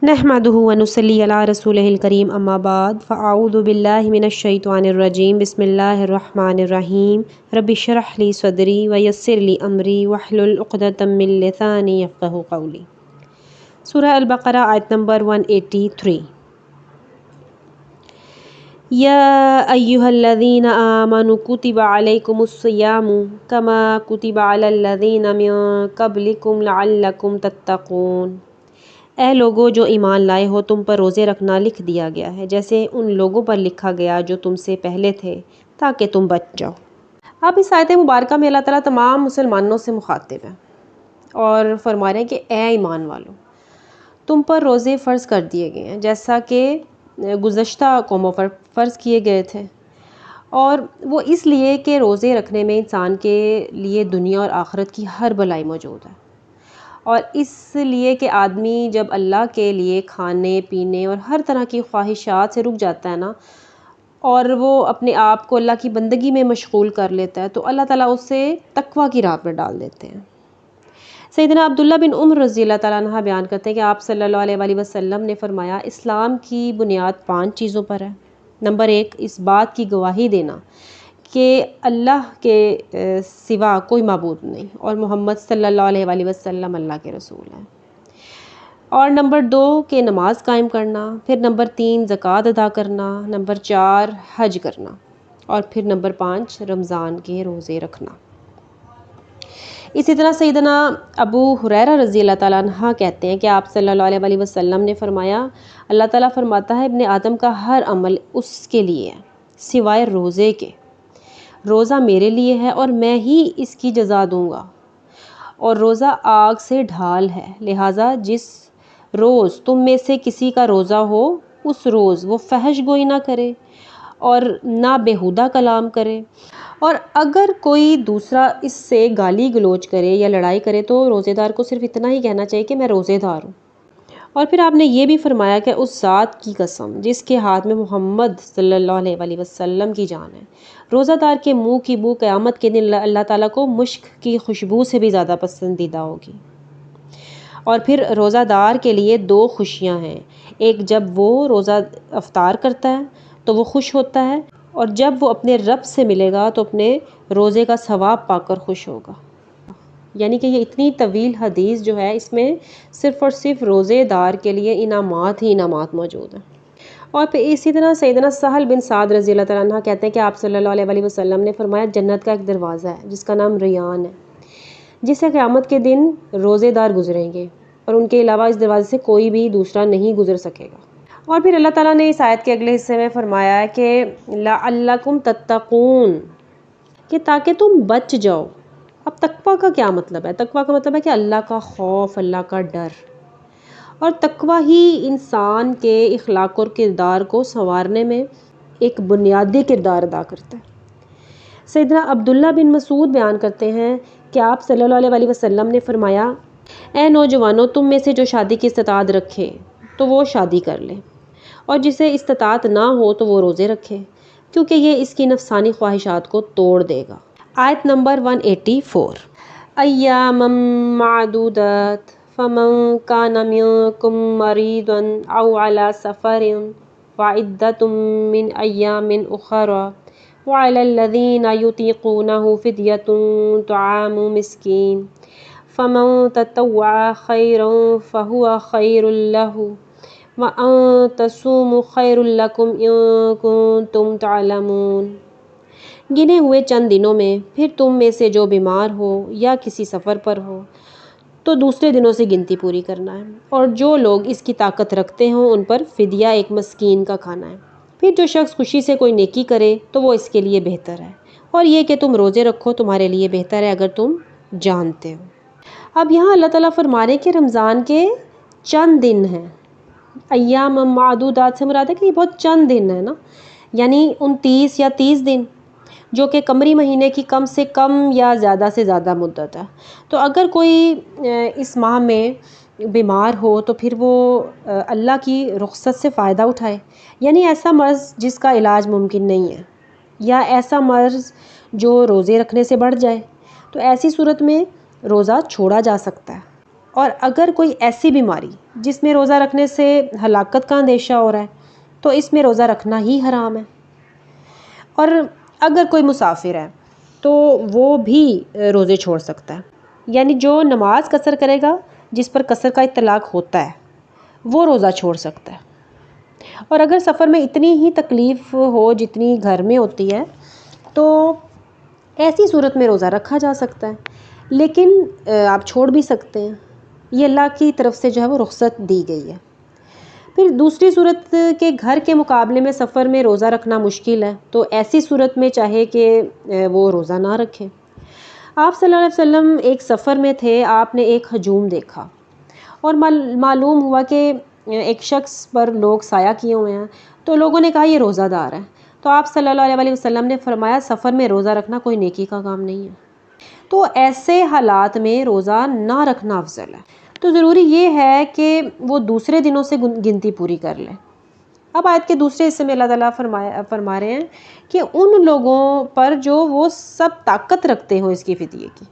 نحمدہ ونصلی علی رسولہ الکریم اما بعد فاعوذ باللہ من الشیطان الرجیم بسم اللہ الرحمن الرحیم رب اشرح لی صدری ویسر لی امری واحلل عقدۃ من لسانی یفقہوا قولی۔ سورہ البقرہ آیت نمبر 183۔ یا ایہا الذین آمنوا کتب علیکم الصیام کما کتب علی الذین من قبلکم لعلکم تتقون۔ اے لوگو جو ایمان لائے ہو، تم پر روزے رکھنا لکھ دیا گیا ہے جیسے ان لوگوں پر لکھا گیا جو تم سے پہلے تھے تاکہ تم بچ جاؤ۔ اب اس آیت مبارکہ میں اللہ تعالیٰ تمام مسلمانوں سے مخاطب ہے اور فرما رہے ہیں کہ اے ایمان والو، تم پر روزے فرض کر دیے گئے ہیں جیسا کہ گزشتہ قوموں پر فرض کیے گئے تھے، اور وہ اس لیے کہ روزے رکھنے میں انسان کے لیے دنیا اور آخرت کی ہر بھلائی موجود ہے، اور اس لیے کہ آدمی جب اللہ کے لیے کھانے پینے اور ہر طرح کی خواہشات سے رک جاتا ہے نا، اور وہ اپنے آپ کو اللہ کی بندگی میں مشغول کر لیتا ہے، تو اللہ تعالیٰ اسے تقویٰ کی راہ پر ڈال دیتے ہیں۔ سیدنا عبداللہ بن عمر رضی اللہ تعالیٰ عنہ بیان کرتے ہیں کہ آپ صلی اللہ علیہ وآلہ وسلم نے فرمایا، اسلام کی بنیاد 5 چیزوں پر ہے۔ نمبر 1، اس بات کی گواہی دینا کہ اللہ کے سوا کوئی معبود نہیں اور محمد صلی اللہ علیہ وآلہ وسلم اللہ کے رسول ہیں۔ اور نمبر 2 کہ نماز قائم کرنا، پھر نمبر 3 زکوٰۃ ادا کرنا، نمبر 4 حج کرنا، اور پھر نمبر 5 رمضان کے روزے رکھنا۔ اسی طرح سیدنا ابو ہریرہ رضی اللہ تعالیٰ عنہ کہتے ہیں کہ آپ صلی اللہ علیہ وآلہ وسلم نے فرمایا، اللہ تعالیٰ فرماتا ہے ابن آدم کا ہر عمل اس کے لیے ہے سوائے روزے کے۔ روزہ میرے لیے ہے اور میں ہی اس کی جزا دوں گا، اور روزہ آگ سے ڈھال ہے، لہٰذا جس روز تم میں سے کسی کا روزہ ہو اس روز وہ فحش گوئی نہ کرے اور نہ بیہودہ کلام کرے، اور اگر کوئی دوسرا اس سے گالی گلوچ کرے یا لڑائی کرے تو روزے دار کو صرف اتنا ہی کہنا چاہیے کہ میں روزے دار ہوں۔ اور پھر آپ نے یہ بھی فرمایا کہ اس ذات کی قسم جس کے ہاتھ میں محمد صلی اللہ علیہ وآلہ وسلم کی جان ہے، روزہ دار کے منہ کی بو قیامت کے دن اللہ تعالیٰ کو مشک کی خوشبو سے بھی زیادہ پسندیدہ ہوگی۔ اور پھر روزہ دار کے لیے 2 خوشیاں ہیں، ایک جب وہ روزہ افطار کرتا ہے تو وہ خوش ہوتا ہے، اور جب وہ اپنے رب سے ملے گا تو اپنے روزے کا ثواب پا کر خوش ہوگا۔ یعنی کہ یہ اتنی طویل حدیث جو ہے، اس میں صرف اور صرف روزے دار کے لیے انعامات ہی انعامات موجود ہیں۔ اور پھر اسی طرح سیدنا سہل بن سعد رضی اللہ تعالیٰ عنہ کہتے ہیں کہ آپ صلی اللہ علیہ وآلہ وسلم نے فرمایا، جنت کا ایک دروازہ ہے جس کا نام ریان ہے، جسے قیامت کے دن روزے دار گزریں گے، اور ان کے علاوہ اس دروازے سے کوئی بھی دوسرا نہیں گزر سکے گا۔ اور پھر اللہ تعالیٰ نے اس آیت کے اگلے حصے میں فرمایا ہے کہ لعلکم تتقون، کہ تاکہ تم بچ جاؤ۔ اب تقویٰ کا کیا مطلب ہے؟ تقویٰ کا مطلب ہے کہ اللہ کا خوف، اللہ کا ڈر، اور تقویٰ ہی انسان کے اخلاق اور کردار کو سنوارنے میں ایک بنیادی کردار ادا کرتا ہے۔ سیدنا عبداللہ بن مسعود بیان کرتے ہیں کہ آپ صلی اللہ علیہ وآلہ وسلم نے فرمایا، اے نوجوانوں، تم میں سے جو شادی کی استطاعت رکھے تو وہ شادی کر لے، اور جسے استطاعت نہ ہو تو وہ روزے رکھے، کیونکہ یہ اس کی نفسانی خواہشات کو توڑ دے گا۔ آیت نمبر 184۔ ایاما معدودات فمن کان منکم مریضا او علی سفر فعدۃ من ایام اخر وعلی الذین یطیقونہ فدیۃ طعام مسکین فمن تطوع خیرا فہو خیر لہ وَأَن تَصُومُوا خَيْرٌ لَكُمْ إِن كُنتُمْ تَعْلَمُونَ۔ گنے ہوئے چند دنوں میں پھر تم میں سے جو بیمار ہو یا کسی سفر پر ہو تو دوسرے دنوں سے گنتی پوری کرنا ہے، اور جو لوگ اس کی طاقت رکھتے ہوں ان پر فدیہ ایک مسکین کا کھانا ہے۔ پھر جو شخص خوشی سے کوئی نیکی کرے تو وہ اس کے لیے بہتر ہے، اور یہ کہ تم روزے رکھو تمہارے لیے بہتر ہے اگر تم جانتے ہو۔ اب یہاں اللہ تعالیٰ فرما رہے کہ رمضان کے چند دن ہیں۔ ایام معدودات سے مراد ہے کہ یہ بہت چند دن ہے نا، یعنی 29 یا 30 دن، جو کہ قمری مہینے کی کم سے کم یا زیادہ سے زیادہ مدت ہے۔ تو اگر کوئی اس ماہ میں بیمار ہو تو پھر وہ اللہ کی رخصت سے فائدہ اٹھائے، یعنی ایسا مرض جس کا علاج ممکن نہیں ہے، یا ایسا مرض جو روزے رکھنے سے بڑھ جائے، تو ایسی صورت میں روزہ چھوڑا جا سکتا ہے۔ اور اگر کوئی ایسی بیماری جس میں روزہ رکھنے سے ہلاکت کا اندیشہ ہو رہا ہے تو اس میں روزہ رکھنا ہی حرام ہے۔ اور اگر کوئی مسافر ہے تو وہ بھی روزے چھوڑ سکتا ہے، یعنی جو نماز قصر کرے گا، جس پر قصر کا اطلاق ہوتا ہے، وہ روزہ چھوڑ سکتا ہے۔ اور اگر سفر میں اتنی ہی تکلیف ہو جتنی گھر میں ہوتی ہے تو ایسی صورت میں روزہ رکھا جا سکتا ہے، لیکن آپ چھوڑ بھی سکتے ہیں، یہ اللہ کی طرف سے جو ہے وہ رخصت دی گئی ہے۔ پھر دوسری صورت کہ گھر کے مقابلے میں سفر میں روزہ رکھنا مشکل ہے، تو ایسی صورت میں چاہے کہ وہ روزہ نہ رکھے۔ آپ صلی اللہ علیہ وسلم ایک سفر میں تھے، آپ نے ایک ہجوم دیکھا اور معلوم ہوا کہ ایک شخص پر لوگ سایہ کیے ہوئے ہیں، تو لوگوں نے کہا یہ روزہ دار ہے، تو آپ صلی اللہ علیہ وسلم نے فرمایا سفر میں روزہ رکھنا کوئی نیکی کا کام نہیں ہے، تو ایسے حالات میں روزہ نہ رکھنا افضل ہے۔ تو ضروری یہ ہے کہ وہ دوسرے دنوں سے گنتی پوری کر لے۔ اب آیت کے دوسرے حصے میں اللہ تعالیٰ فرما رہے ہیں کہ ان لوگوں پر جو وہ سب طاقت رکھتے ہوں اس کی فدیے کی۔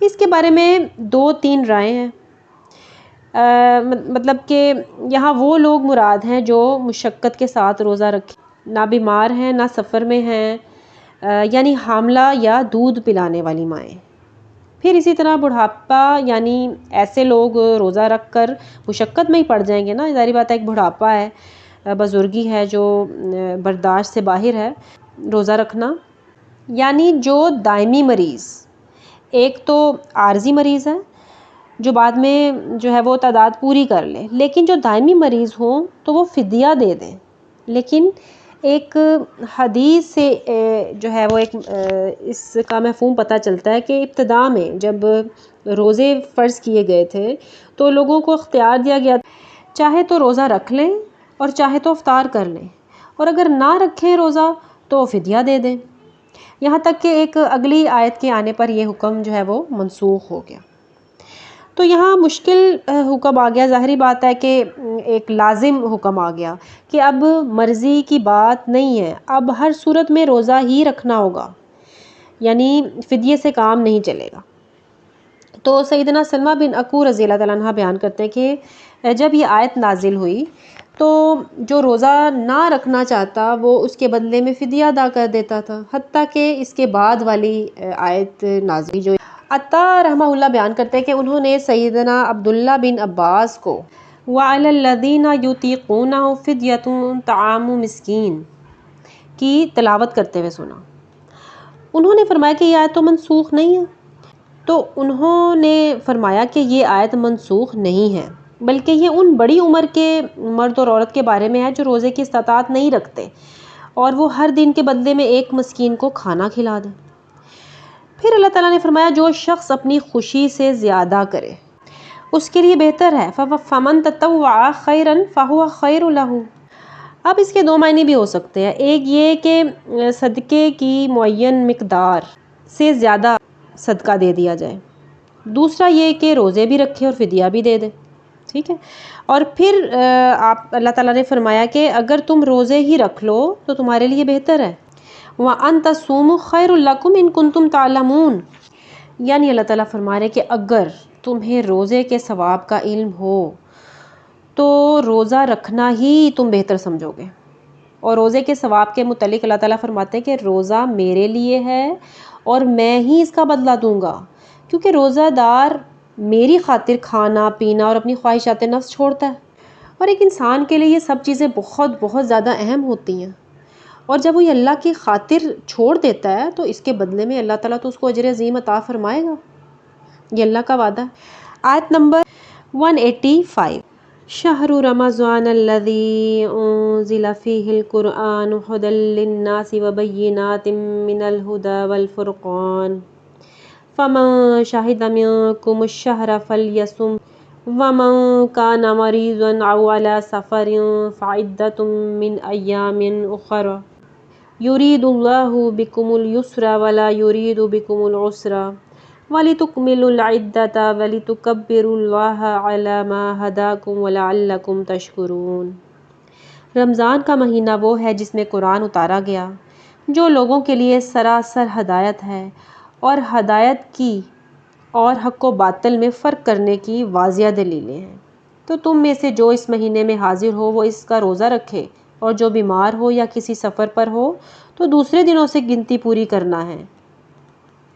اس کے بارے میں 2-3 رائے ہیں، مطلب کہ یہاں وہ لوگ مراد ہیں جو مشقت کے ساتھ روزہ رکھیں، نہ بیمار ہیں نہ سفر میں ہیں، یعنی حاملہ یا دودھ پلانے والی مائیں۔ پھر اسی طرح بڑھاپا، یعنی ایسے لوگ روزہ رکھ کر مشقت میں ہی پڑ جائیں گے نا، ظاہری بات ہے ایک بڑھاپا ہے، بزرگی ہے جو برداشت سے باہر ہے روزہ رکھنا۔ یعنی جو دائمی مریض، ایک تو عارضی مریض ہے جو بعد میں جو ہے وہ تعداد پوری کر لے، لیکن جو دائمی مریض ہوں تو وہ فدیہ دے دیں۔ لیکن ایک حدیث سے جو ہے وہ ایک اس کا مفہوم پتہ چلتا ہے کہ ابتداء میں جب روزے فرض کیے گئے تھے تو لوگوں کو اختیار دیا گیا چاہے تو روزہ رکھ لیں اور چاہے تو افطار کر لیں، اور اگر نہ رکھیں روزہ تو فدیہ دے دیں، یہاں تک کہ ایک اگلی آیت کے آنے پر یہ حکم جو ہے وہ منسوخ ہو گیا۔ تو یہاں مشکل حکم آ گیا، ظاہری بات ہے کہ ایک لازم حکم آ گیا کہ اب مرضی کی بات نہیں ہے، اب ہر صورت میں روزہ ہی رکھنا ہوگا، یعنی فدیے سے کام نہیں چلے گا۔ تو سیدنا سلمہ بن اکو رضی اللہ تعالیٰ عنہ بیان کرتے ہیں کہ جب یہ آیت نازل ہوئی تو جو روزہ نہ رکھنا چاہتا وہ اس کے بدلے میں فدیہ ادا کر دیتا تھا، حتیٰ کہ اس کے بعد والی آیت نازل جو عطا رحمہ اللہ بیان کرتے ہیں کہ انہوں نے سیدنا عبداللہ بن عباس کو وَعَلَى الَّذِينَ يُطِيقُونَهُ فِدْيَةٌ طَعَامُ مِسْكِينٍ کی تلاوت کرتے ہوئے سنا۔ انہوں نے فرمایا کہ یہ آیت تو منسوخ نہیں ہے، تو انہوں نے فرمایا کہ یہ آیت منسوخ نہیں ہے، بلکہ یہ ان بڑی عمر کے مرد اور عورت کے بارے میں ہے جو روزے کی استطاعت نہیں رکھتے اور وہ ہر دن کے بدلے میں ایک مسکین کو کھانا کھلا دیں۔ پھر اللہ تعالیٰ نے فرمایا جو شخص اپنی خوشی سے زیادہ کرے اس کے لیے بہتر ہے، فَمَن تَطَوَّعَ خَيْرًا فَهُوَ خَيْرٌ لَهُ۔ اب اس کے 2 معنی بھی ہو سکتے ہیں، ایک یہ کہ صدقے کی معین مقدار سے زیادہ صدقہ دے دیا جائے، دوسرا یہ کہ روزے بھی رکھے اور فدیہ بھی دے دے، ٹھیک ہے۔ اور پھر اللہ تعالیٰ نے فرمایا کہ اگر تم روزے ہی رکھ لو تو تمہارے لیے بہتر ہے، وَأَن تَصُومُوا خَيْرٌ لَكُمْ إِن كُنتُمْ تَعْلَمُونَ۔ یعنی اللہ تعالیٰ فرما رہے کہ اگر تمہیں روزے کے ثواب کا علم ہو تو روزہ رکھنا ہی تم بہتر سمجھو گے۔ اور روزے کے ثواب کے متعلق اللہ تعالیٰ فرماتے ہیں کہ روزہ میرے لیے ہے اور میں ہی اس کا بدلہ دوں گا، کیونکہ روزہ دار میری خاطر کھانا پینا اور اپنی خواہشات نفس چھوڑتا ہے، اور ایک انسان کے لیے یہ سب چیزیں بہت بہت زیادہ اہم ہوتی ہیں، اور جب وہ یہ اللہ کی خاطر چھوڑ دیتا ہے تو اس کے بدلے میں اللہ تعالیٰ تو اس کو اجر عظیم عطا فرمائے گا، یہ اللہ کا وعدہ ہے۔ آیت نمبر 185، شہر رمضان الذی انزل فیہ القرآن ھدی للناس وبینات من الھدی والفرقان فمن شہد منکم الشہر فلیصم ومن کان مریضا او علی سفر فعدۃ من ایام اخر یرید اللہ بکم الیسر ولا یرید بکم العسر وَلِتُكْمِلُوا الْعِدَّةَ وَلِتُكَبِّرُوا اللَّهَ عَلَى مَا هَدَاكُمْ وَلَعَلَّكُمْ تَشْكُرُونَ۔ رمضان کا مہینہ وہ ہے جس میں قرآن اتارا گیا جو لوگوں کے لیے سراسر ہدایت ہے، اور ہدایت کی اور حق و باطل میں فرق کرنے کی واضح دلیلیں ہیں۔ تو تم میں سے جو اس مہینے میں حاضر ہو وہ اس کا روزہ رکھے، اور جو بیمار ہو یا کسی سفر پر ہو تو دوسرے دنوں سے گنتی پوری کرنا ہے۔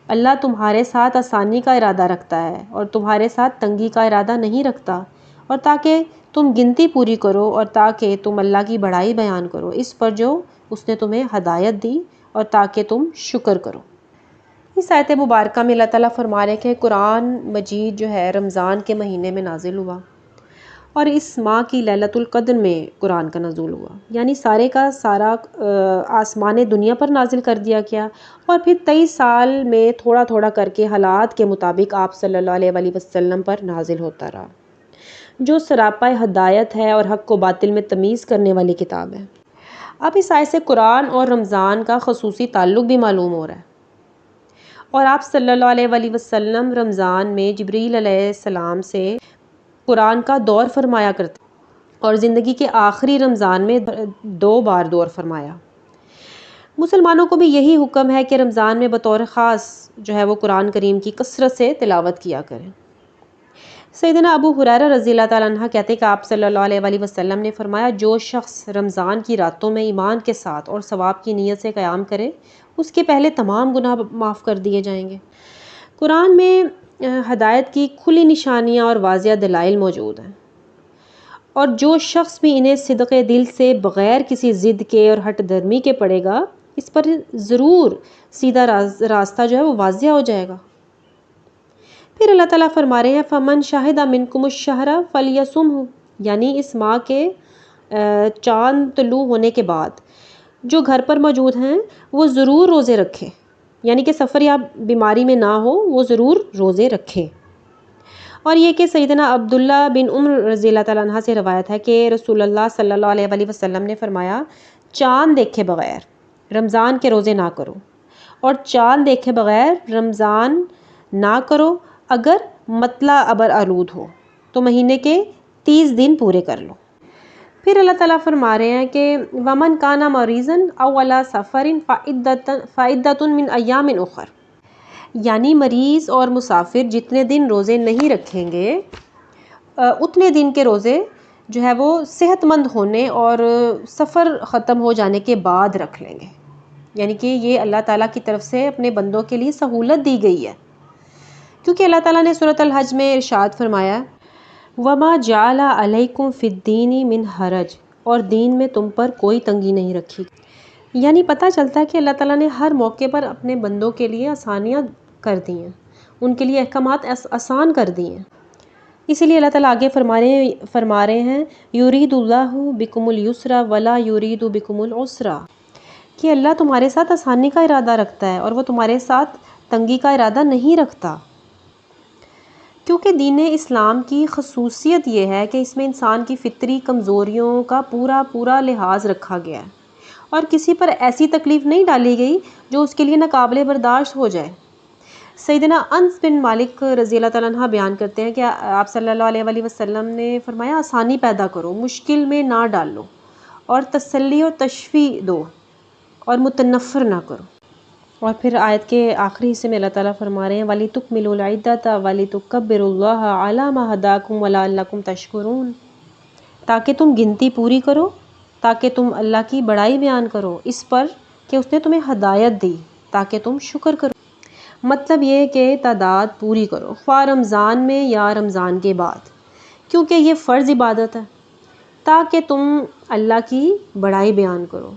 اللہ تمہارے ساتھ آسانی کا ارادہ رکھتا ہے اور تمہارے ساتھ تنگی کا ارادہ نہیں رکھتا، اور تاکہ تم گنتی پوری کرو اور تاکہ تم اللہ کی بڑائی بیان کرو اس پر جو اس نے تمہیں ہدایت دی، اور تاکہ تم شکر کرو۔ اس آیت مبارکہ میں اللہ تعالیٰ فرما رہے کہ قرآن مجید جو ہے رمضان کے مہینے میں نازل ہوا، اور اس ماہ کی لیلۃ القدر میں قرآن کا نزول ہوا، یعنی سارے کا سارا آسمان دنیا پر نازل کر دیا گیا، اور پھر 23 سال میں تھوڑا تھوڑا کر کے حالات کے مطابق آپ صلی اللہ علیہ وآلہ وسلم پر نازل ہوتا رہا، جو سراپا ہدایت ہے اور حق و باطل میں تمیز کرنے والی کتاب ہے۔ اب اس آیت سے قرآن اور رمضان کا خصوصی تعلق بھی معلوم ہو رہا ہے، اور آپ صلی اللہ علیہ وآلہ وسلم رمضان میں جبریل علیہ السلام سے قرآن کا دور فرمایا کرتے، اور زندگی کے آخری رمضان میں 2 بار دور فرمایا۔ مسلمانوں کو بھی یہی حکم ہے کہ رمضان میں بطور خاص جو ہے وہ قرآن کریم کی کثرت سے تلاوت کیا کریں۔ سیدنا ابو ہریرہ رضی اللہ تعالیٰ عنہ کہتے ہیں کہ آپ صلی اللہ علیہ وآلہ وسلم نے فرمایا، جو شخص رمضان کی راتوں میں ایمان کے ساتھ اور ثواب کی نیت سے قیام کرے اس کے پہلے تمام گناہ معاف کر دیے جائیں گے۔ قرآن میں ہدایت کی کھلی نشانیاں اور واضح دلائل موجود ہیں، اور جو شخص بھی انہیں صدق دل سے بغیر کسی ضد کے اور ہٹ درمی کے پڑھے گا اس پر ضرور سیدھا راستہ جو ہے وہ واضح ہو جائے گا۔ پھر اللہ تعالیٰ فرما رہے ہیں فَمَنْ شَهِدَ مِنْكُمُ الشَّهْرَ فَلْيَصُمْهُ، یعنی اس ماہ کے چاند طلوع ہونے کے بعد جو گھر پر موجود ہیں وہ ضرور روزے رکھیں، یعنی کہ سفر یا بیماری میں نہ ہو وہ ضرور روزے رکھیں۔ اور یہ کہ سیدنا عبداللہ بن عمر رضی اللہ تعالیٰ عنہ سے روایت ہے کہ رسول اللہ صلی اللہ علیہ وآلہ وسلم نے فرمایا، چاند دیکھے بغیر رمضان کے روزے نہ کرو، اور چاند دیکھے بغیر رمضان نہ کرو اگر مطلع ابر آلود ہو تو مہینے کے 30 دن پورے کر لو۔ پھر اللہ تعالیٰ فرما رہے ہیں کہ وَمَنْ كَانَ مَرِيضًا أَوْ عَلَىٰ سَفَرٍ فَعِدَّةٌ مِّنْ أَيَّامٍ أُخَرَ، یعنی مریض اور مسافر جتنے دن روزے نہیں رکھیں گے اتنے دن کے روزے جو ہے وہ صحت مند ہونے اور سفر ختم ہو جانے کے بعد رکھ لیں گے، یعنی کہ یہ اللہ تعالیٰ کی طرف سے اپنے بندوں کے لیے سہولت دی گئی ہے، کیونکہ اللہ تعالیٰ نے سورۃ الحج میں ارشاد فرمایا وَمَا جَعَلَ عَلَيْكُمْ فِي الدِّينِ مِنْ حَرَجٍ، اور دین میں تم پر کوئی تنگی نہیں رکھی، یعنی پتہ چلتا ہے کہ اللہ تعالیٰ نے ہر موقع پر اپنے بندوں کے لیے آسانیاں کر دی ہیں، ان کے لیے احکامات آسان کر دی ہیں۔ اسی لیے اللہ تعالیٰ آگے فرما رہے ہیں یرید اللہ بکم الیسر ولا یرید بکم العسر، کہ اللہ تمہارے ساتھ آسانی کا ارادہ رکھتا ہے اور وہ تمہارے ساتھ تنگی کا ارادہ نہیں رکھتا، کیونکہ دین اسلام کی خصوصیت یہ ہے کہ اس میں انسان کی فطری کمزوریوں کا پورا لحاظ رکھا گیا ہے، اور کسی پر ایسی تکلیف نہیں ڈالی گئی جو اس کے لیے ناقابل برداشت ہو جائے۔ سیدنا انس بن مالک رضی اللہ تعالیٰ عنہ بیان کرتے ہیں کہ آپ صلی اللہ علیہ وآلہ وسلم نے فرمایا، آسانی پیدا کرو، مشکل میں نہ ڈالو، اور تسلی اور تشفیع دو، اور متنفر نہ کرو۔ اور پھر آیت کے آخری حصے میں اللہ تعالیٰ فرما رہے ہیں وَلِتُكْمِلُوا الْعِدَّةَ وَلِتُكَبِّرُوا اللَّهَ عَلَىٰ مَا هَدَاكُمْ وَلَعَلَّكُمْ تَشْكُرُونَ، تاکہ تم گنتی پوری کرو، تاکہ تم اللہ کی بڑائی بیان کرو اس پر کہ اس نے تمہیں ہدایت دی، تاکہ تم شکر کرو۔ مطلب یہ کہ تعداد پوری کرو، خواہ رمضان میں یا رمضان کے بعد، کیونکہ یہ فرض عبادت ہے، تاکہ تم اللہ کی بڑائی بیان کرو،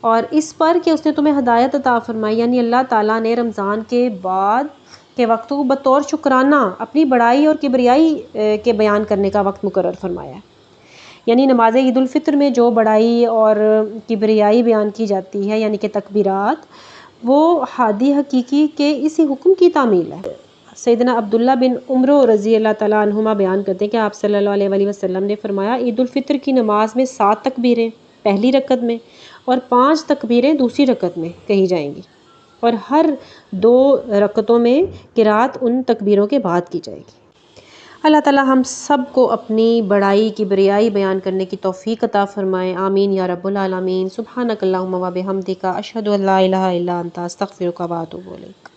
اور اس پر کہ اس نے تمہیں ہدایت عطا فرمائی، یعنی اللہ تعالیٰ نے رمضان کے بعد کے وقت کو بطور شکرانہ اپنی بڑائی اور کبریائی کے بیان کرنے کا وقت مقرر فرمایا ہے، یعنی نماز عید الفطر میں جو بڑائی اور کبریائی بیان کی جاتی ہے یعنی کہ تکبیرات، وہ ہادی حقیقی کے اسی حکم کی تعمیل ہے۔ سیدنا عبداللہ بن عمر رضی اللہ تعالیٰ عنہما بیان کرتے ہیں کہ آپ صلی اللہ علیہ وآلہ وسلم نے فرمایا، عید الفطر کی نماز میں 7 تکبیریں پہلی رکعت میں اور 5 تکبیریں دوسری رکعت میں کہی جائیں گی، اور ہر 2 رکعتوں میں قرات ان تکبیروں کے بعد کی جائے گی۔ اللہ تعالیٰ ہم سب کو اپنی بڑائی کبریائی بیان کرنے کی توفیق عطا فرمائے، آمین یا رب العالمین۔ سبحانک اللہم و بحمدک، اشہد ان لا الہ الا انت، استغفرک و اتوب الیک۔